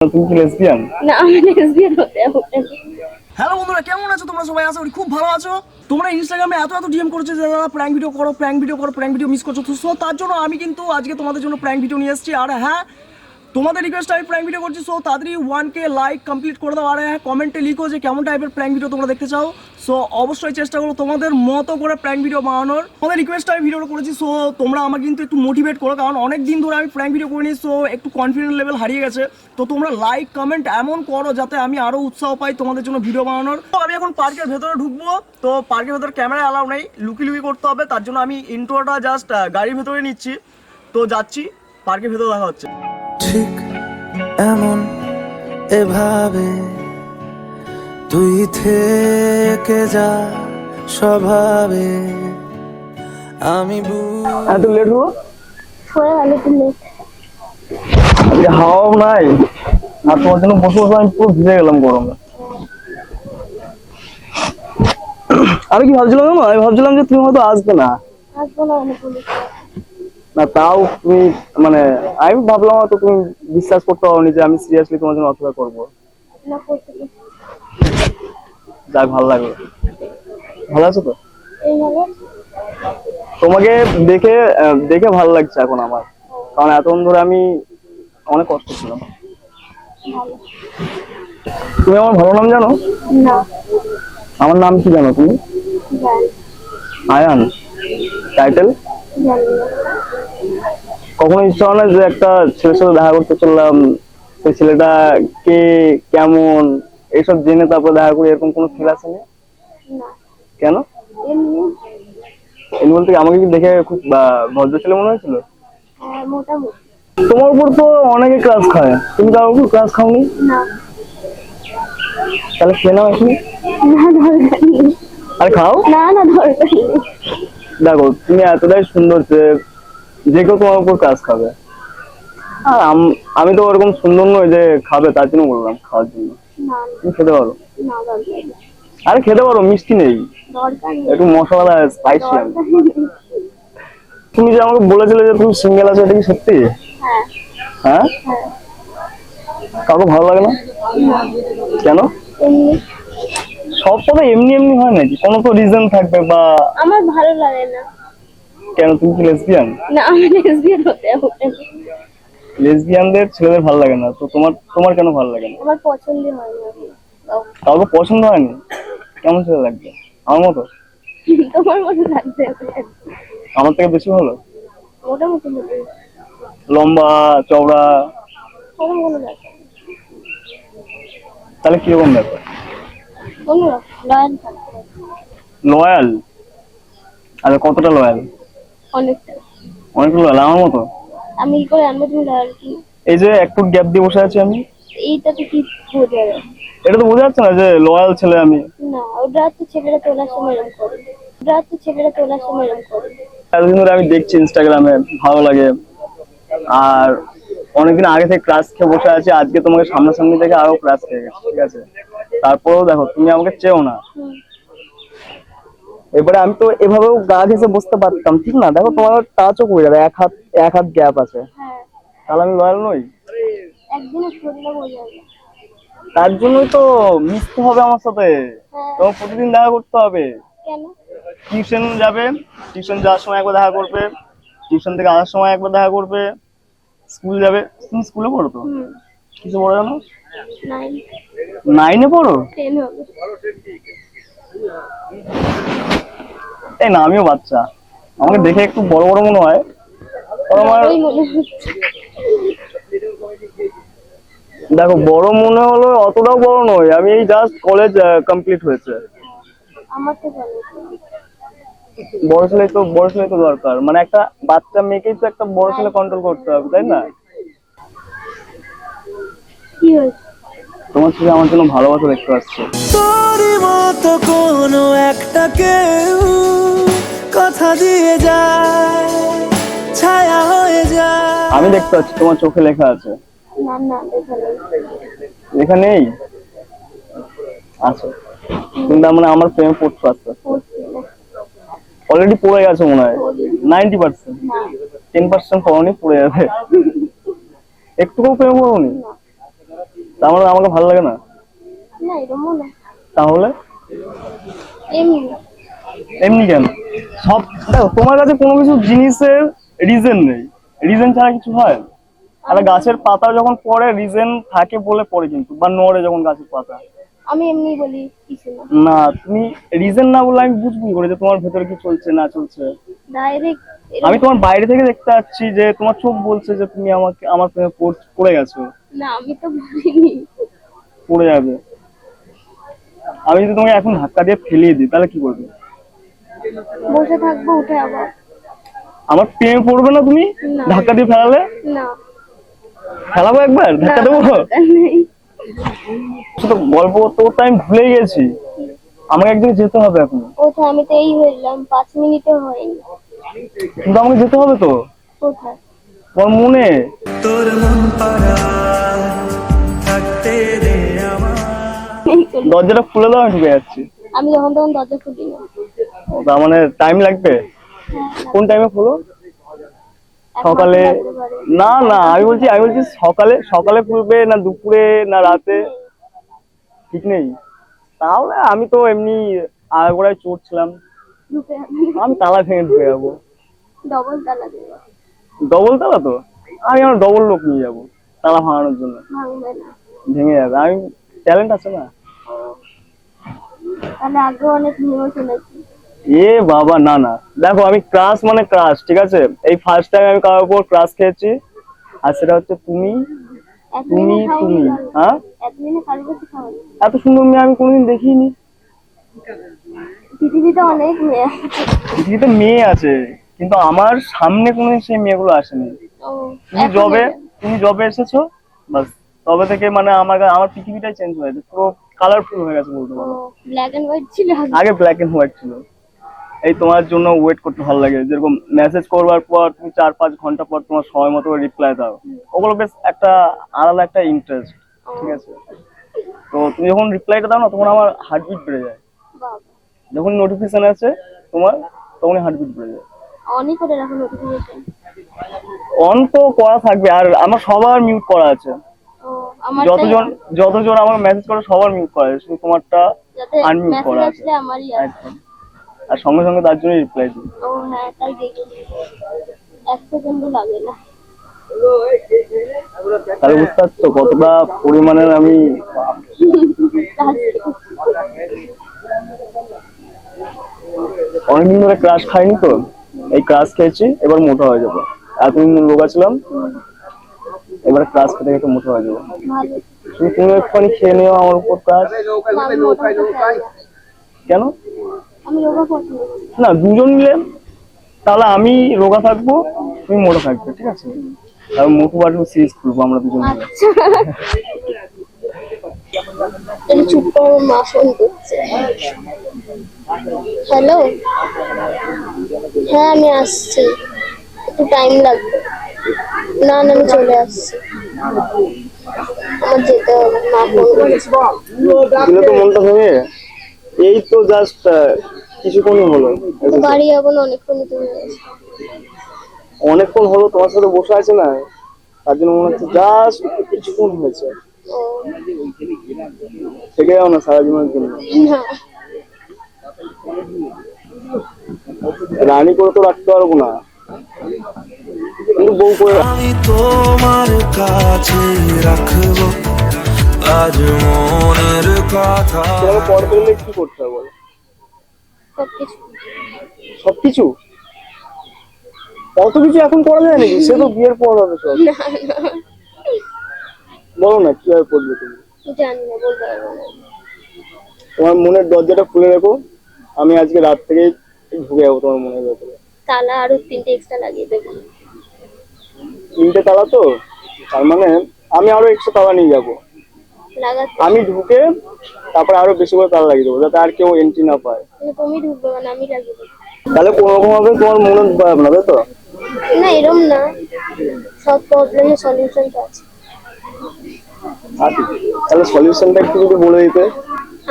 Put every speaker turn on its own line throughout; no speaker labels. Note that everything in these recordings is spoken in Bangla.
তুমি কি লেসবিয়ান?
না, আমি লেসবিয়ান হতে হবে।
হ্যালো বন্ধুরা, কেমন আছো তোমরা? সবাই আশা করি খুব ভালো আছো। তোমরা ইনস্টাগ্রামে এত ডিএম করছো যে দাদা প্র্যাঙ্ক ভিডিও করো, প্র্যাঙ্ক ভিডিও করো, প্র্যাঙ্ক ভিডিও মিস করছো। তো সো তার জন্য আমি কিন্তু আজকে তোমাদের জন্য প্র্যাঙ্ক ভিডিও নিয়ে এসেছি। আর হ্যাঁ, তোমাদের রিকোয়েস্ট আমি প্র্যাঙ্ক ভিডিও করছি। সো তাড়াতাড়ি 1K লাইক কমপ্লিট করে দাও। আর হ্যাঁ, কমেন্টে লিখো যে কেমন টাইপের প্র্যাঙ্ক ভিডিও তোমরা দেখতে চাও। সো অবশ্যই চেষ্টা করো তোমাদের মতো করে প্র্যাঙ্ক ভিডিও বানানোর। তোমাদের রিকোয়েস্ট আমি ভিডিওটা করেছি। সো তোমরা আমাকে কিন্তু একটু মোটিভেট করো, কারণ অনেক দিন ধরে আমি প্র্যাঙ্ক ভিডিও করিনি। সো একটু কনফিডেন্স লেভেল হারিয়ে গেছে। তো তোমরা লাইক কমেন্ট এমন করো যাতে আমি আরও উৎসাহ পাই তোমাদের জন্য ভিডিও বানানোর। তো আমি এখন পার্কের ভেতরে ঢুকবো। তো পার্কের ভেতরে ক্যামেরা অ্যালাউ নেই, লুকি লুকি করতে হবে। তার জন্য আমি ইন্ট্রোটা জাস্ট গাড়ির ভেতরে নিচ্ছি। তো যাচ্ছি, পার্কের ভেতরে দেখা হচ্ছে।
ঠিক এমন এভাবে তুই থেকে যা স্বভাবে আমি
এত লেট হলো?
হয়ে গেল তো লেট।
আজকে হাওয়াও নাই, আর তোমার জন্য বসে বসে আমি পুরো ভিজে গেলাম গরমে। আমি কি ভাবছিলাম জানো? আমি ভাবছিলাম যে তুমি হয়তো আসবে না।
আসবো না আমি বলি।
না তাও তুমি মানে আমি ভাবলাম হয়তো তুমি বিশ্বাস করতে পারোনি যে আমি সিরিয়াসলি তোমার জন্য অপেক্ষা করবো।
না করতে কি?
যাক, ভালো লাগলো। ভালো আছো তো?
এইভাবে
তোমাকে দেখে দেখে ভালো লাগছে এখন আমার, কারণ এতক্ষণ ধরে আমি অনেক কষ্ট ছিলাম।
ভালো।
তুমি আমার ভালো নাম জানো?
না,
আমার নাম কি জানো তুমি?
জানি
আয়ান। টাইটেল?
জানি না।
কখনো ইচ্ছা হয় না যে একটা ছেলের সাথে দেখা করতে চললাম, সেই ছেলেটা কে, কেমন, এইসব জেনে তারপর দেখা করি, এরকম কোনো ফিল আছে না?
না,
কেন?
এমনি
এমনি বলতে কি, আমাকে কি দেখে খুব ভদ্র ছেলে মনে হয়েছিল?
মোটামুটি।
তোমার উপর তো অনেকে ক্লাস খায়, তুমি কারোর উপর ক্লাস খাওনি?
না,
তাহলে খেয়ে নাও এখন।
না দরকার নেই।
আরে খাও।
না না দরকার নেই।
দেখো তুমি এতটাই সুন্দর যে যে কেউ তোমার উপর কাজ খাবে। আর আমি তো ওরকম সুন্দর নই যে খাবে, তার জন্য বললাম খাওয়ার জন্য।
না
তুমি খেতে পারো।
না দরকার নেই।
আরে খেতে পারো, মিষ্টি নেই,
দরকার নেই।
একটু মশলা স্পাইসি।
দরকার নেই।
তুমি যে আমাকে বলেছিলে যে তুমি সিঙ্গেল আছো, এটা কি সত্যি?
হ্যাঁ
হ্যাঁ?
হ্যাঁ।
কাউকে ভালো লাগে না? কেন?
এমনি
সব কথা এমনি এমনি হয় নাকি? কোনো তো রিজন থাকবে বা।
আমার ভালো লাগে না।
কেন, তুমি কি লেসবিয়ান?
না, আমি লেসবিয়ান হতে হবে।
লেসবিয়ানদের ছেলেদের ভালো লাগে না তো তোমার তোমার কেন ভালো লাগে না?
আমার পছন্দ হয় না।
কাউকে পছন্দ হয়নি? কেমন ছেলে লাগবে? আমার মতো?
তোমার মতো লাগছে।
আমার থেকে বেশি ভালো?
মোটামুটি হতে
লম্বা চওড়া?
কোনো কোনো লাগছে।
তাহলে কিরকম ব্যাপার?
কোনো লয়াল থাকতে হবে।
লয়াল? আচ্ছা, কতটা লয়াল?
অনেকটা।
অনেক লয়াল আমার মতো?
আমি কি করে জানবো তুমি লয়াল কি?
এই যে এক ফুট গ্যাপ দিয়ে বসে আছি আমি,
এইটা তো কি বোঝা যায়?
এটা তো বোঝা যাচ্ছে না যে লয়াল ছেলে আমি?
না, ওটা তো ছেলেরা তোলার সময় এরকম করে। ওটা তো ছেলেরা তোলার সময় এরকম করে।
এতদিন ধরে আমি দেখছি ইনস্টাগ্রামে, ভালো লাগে। আর অনেকদিন আগে থেকে ক্লাস খেয়ে বসে আছি, আজকে তোমাকে সামনাসামনি থেকে আরো ক্লাস খেয়ে গেছি, ঠিক আছে? তারপরেও দেখো তুমি আমাকে চেও না। এবারে আমি তো এভাবেও গা ঘেঁষে বসতে পারতাম, ঠিক না? দেখো তোমার টাচও করে যাবে, এক হাত গ্যাপ আছে,
হ্যাঁ,
তাহলে আমি লয়াল নই?
একদিনে শরীরে বোঝা যায়।
তার জন্যই তো মিশতে হবে আমার সাথে,
হ্যাঁ।
তোমার প্রতিদিন দেখা করতে হবে।
কেন?
টিউশন যাবে, টিউশন যাওয়ার সময় একবার দেখা করবে, টিউশন থেকে আসার সময় একবার দেখা করবে, স্কুল যাবে। তুমি স্কুলে পড়ো তো? কিছু পড়ো জানো?
9
9-এ পড়ো?
10 হবে।
এই না, আমিও বাচ্চা, আমাকে দেখে একটু বড় বড় মনে হয়। আমার
ওই মনে হচ্ছে।
দেখো বড় মনে হলো, অতটাও বড় নয়, আমি এই জাস্ট কলেজ কমপ্লিট হয়েছে।
আমার তো ভালো।
বড় ছেলে তো দরকার, মানে একটা বাচ্চা মেয়েকেই তো একটা বড় ছেলে কন্ট্রোল করতে হবে, তাই না?
কি হয়েছে?
তোমার ছেলে আমার জন্য ভালোবাসা দেখতে পাচ্ছে।
তোরই মতো কোনো একটা কেউ কথা দিয়ে যায়, ছায়া হয়ে যায়।
আমি দেখতে পাচ্ছি, তোমার চোখে লেখা আছে।
না না, দেখা নেই।
লেখা নেই? আচ্ছা, কিন্তু মানে আমার প্রেমে পড়তে পারছো? অলরেডি পড়ে গেছে মনে হয় 90%। 10% পড়নি, পড়ে যাবে। একটুকু প্রেম করোনি? তার মানে আমাকে ভালো লাগে না?
না এরকমও না,
তাহলে
এমনি।
এমনি কেন? সব দেখো, তোমার কাছে কোনো কিছু জিনিসের রিজন নেই, রিজন ছাড়া কিছু হয়? একটা গাছের পাতা যখন পড়ে রিজন থাকে বলে পড়ে, কিন্তু বা নড়ে যখন গাছের পাতা।
আমি এমনি বলি কিছু না,
না, তুমি রিজন না বললে আমি বুঝবো কি করে যে তোমার ভেতরে কি চলছে না চলছে?
ডাইরেক্ট।
আমি তোমার বাইরে থেকে দেখতে পাচ্ছি যে তোমার চোখ বলছে যে তুমি আমাকে আমার প্রেমে পড়ে গেছো।
না আমি তো বলিনি।
পড়ে যাবে। আমি যদি তোমাকে এখন ধাক্কা দিয়ে ফেলিয়ে দিই তাহলে কি করবে?
বসে থাকবো, উঠে আবার।
আমার প্রেমে পড়বে না তুমি
না।
ধাক্কা দিয়ে ফেলালে?
না
ফেলাবো একবার, ধাক্কা দেবো।
দরকার নেই।
শুধু গল্প করতে করতে আমি ভুলে গেছি, আমাকে একদিন যেতে হবে এখন।
কোথায়? আমি তো এই হইলাম, 5 মিনিটও হয়নি।
কিন্তু আমাকে যেতে হবে তো।
কোথায়?
তোমার মনে?
তোর মন পাড়া থাকতে দে আমার।
এই তো।
দরজাটা খুলে দাও, আমি ঢুকে যাচ্ছি।
আমি যখন তখন দরজা খুলি না।
ও, তার মানে টাইম লাগবে? কোন টাইমে খুলো?
এক
সকালে?
মাস লাগতে পারে।
না না, আমি বলছি সকালে, সকালে খুলবে না দুপুরে না রাতে? ঠিক নেই? তাহলে আমি তো এমনি আগাগোড়ায় চোর ছিলাম,
ঢুকে
আমি তালা ভেঙে ঢুকে যাবো।
ডবল তালা দেবো।
ডবল তালা তো? আমি আমার ডবল লোক নিয়ে যাবো তালা ভাঙানোর জন্য।
ভাঙবে না।
ভেঙে যাবে, আমি ট্যালেন্ট আছে না?
তাহলে আগে অনেক নিয়েও শুনেছি।
এ বাবা, না না, দেখো আমি ক্রাশ মানে ক্রাশ, ঠিক আছে? এই ফার্স্ট টাইম আমি কারোর উপর ক্রাশ খেয়েছি, আর সেটা হচ্ছে তুমি। তুমি তুমি হ্যাঁ,
এতদিনে কারোর কাছে খাওয়ানি।
এত সুন্দর মেয়ে আমি কোনোদিন দেখিনি।
পৃথিবীতে অনেক মেয়ে আছে।
পৃথিবীতে মেয়ে আছে, কিন্তু আমার সামনে কোনোদিন সেই মেয়েগুলো আসেনি।
ও,
তুমি
এখন
জবে
এলে।
তুমি জবে এসেছো, বাস তবে থেকে মানে আমার পৃথিবীটাই চেঞ্জ হয়ে গেছে, পুরো কালারফুল হয়ে গেছে বলতে
ও,
পারো।
ব্ল্যাক এন্ড হোয়াইট ছিল আগে।
আগে ব্ল্যাক এন্ড হোয়াইট ছিল। এই তোমার জন্য ওয়েট করতে ভালো লাগে, যেরকম মেসেজ করবার পর তুমি 4-5 ঘন্টা পর তোমার সময় মতো রিপ্লাই দাও, ওগুলো বেশ একটা আলাদা একটা ইন্টারেস্ট, ঠিক আছে? তো তুমি যখন রিপ্লাইটা দাও না, তখন আমার হার্টবিট বেড়ে যায়।
বাবা,
যখন নোটিফিকেশন আছে তোমার, তখনই হার্টবিট বেড়ে যায়।
অনই করে রাখো নোটিফিকেশন।
অন তো করা থাকবে, আর আমার সবার মিউট করা আছে।
ও, আমার
যতজন আমার মেসেজ করে সবার মিউট করা আছে, শুধু তোমারটা
যাতে
আনমিউট
মেসেজ
করা আছে।
আসলে আমারই আসে।
একদম। আর সঙ্গে সঙ্গে তার জন্য রিপ্লাই দিই।
ও হ্যাঁ, তাই দেখি। 1 সেকেন্ডও লাগে না।
তাহলে বুঝতে পারছো কতটা পরিমাণের আমি। অনেকদিন ধরে ক্রাশ খাইনি তো, এই ক্রাশ খেয়েছি, এবার মোটা হয়ে যাবো। এতদিন রোগা ছিলাম, এবার ক্রাশ খেতে খেতে মোটা হয়ে যাবো।
ভালো।
তুমি একটুখানি খেয়ে নিও আমার উপর ক্রাশ।
আমি মোটা হতে চাই না।
কেন?
আমি রোগা পছন্দ করি।
না, দুজন মিলে, তাহলে আমি রোগা থাকবো, তুমি মোটা থাকবে, ঠিক আছে? আর মোটু বাটু সিরিজ খুলবো আমরা দুজন মিলে।
আচ্ছা। তাহলে চুপ করে মা ফোন করছে। হ্যালো, হ্যাঁ আমি আসছি, একটু টাইম লাগবে। না না, আমি চলে আসছি, আমার যেতে হবে, মা ফোন করেছে।
দিলে তো মনটা ভেঙে, এই তো জাস্ট কিছুক্ষণই হলো।
তো বাড়ি যাবো না, অনেকক্ষণই তুমি গেছো।
অনেকক্ষণ হলো তোমার সাথে বসে আছে না, তার জন্য মনে হচ্ছে জাস্ট কিছুক্ষণ হয়েছে।
ও
থেকে যাও না সারা জীবনের জন্য।
না,
রানী করে তো রাখতে পারবো না, কিন্তু বউ করে
আমি তোমার কাছে রাখবো আজ মনের কথা।
সেভাবে পর করলে কি করতে হবে বলো?
সবকিছু।
সবকিছু? অত কিছু এখন করা যায় নাকি? সে তো বিয়ের পর হবে সব।
না না,
বলো না কিভাবে করবে তুমি?
জানি না, বলতে পারবো না।
তোমার মনের দরজাটা খুলে রেখো, আমি আজকে রাত থেকে ঢুকে যাবো তোমার মনের ভেতরে।
তালা আরো 3টে এক্সট্রা লাগিয়ে দেবো।
3টে তালা তো, তার মানে আমি আরো এক্সট্রা তালা নিয়ে যাবো।
লাগাতে
আমি ঢুকে তারপরে আরো বেশি করে তালা লাগিয়ে দেবো, যাতে আর কেউ এন্ট্রি না পায়।
তুমি ঢুকবে মানে আমি লাগিয়ে দেবো।
তাহলে কোনো রকম ভাবে তোমার মনে পাবে না, তাই তো?
না এরম না, সব প্রবলেমের সলিউশন তো আছে।
আচ্ছা, তাহলে সলিউশনটা একটু যদি বলে দিতে।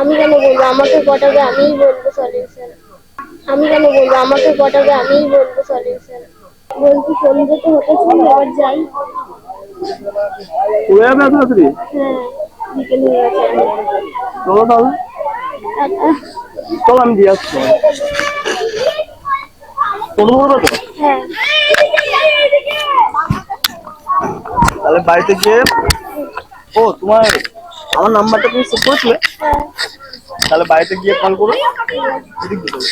আমি কেন বলবো? আমাকে পটাবে, আমিই বলবো সলিউশন। আমি কেন বলবো? আমাকে পটাবে, আমিই বলবো সলিউশন। বলছি সন্ধ্যে তো হতে ছিল, এবার যাই।
পুরো যাবে এত রাত্রি?
হ্যাঁ, বিকেল হয়ে গেছে।
চলো তাহলে, চলো আমি দিয়ে আসছি তোমায়। টোটো করবে তো?
হ্যাঁ।
তাহলে বাড়িতে গিয়ে, ও তোমার আমার নাম্বারটা তুমি সেভ করেছিলে?
হ্যাঁ।
তাহলে বাড়িতে গিয়ে কল করো। এদিক দিয়ে চলো।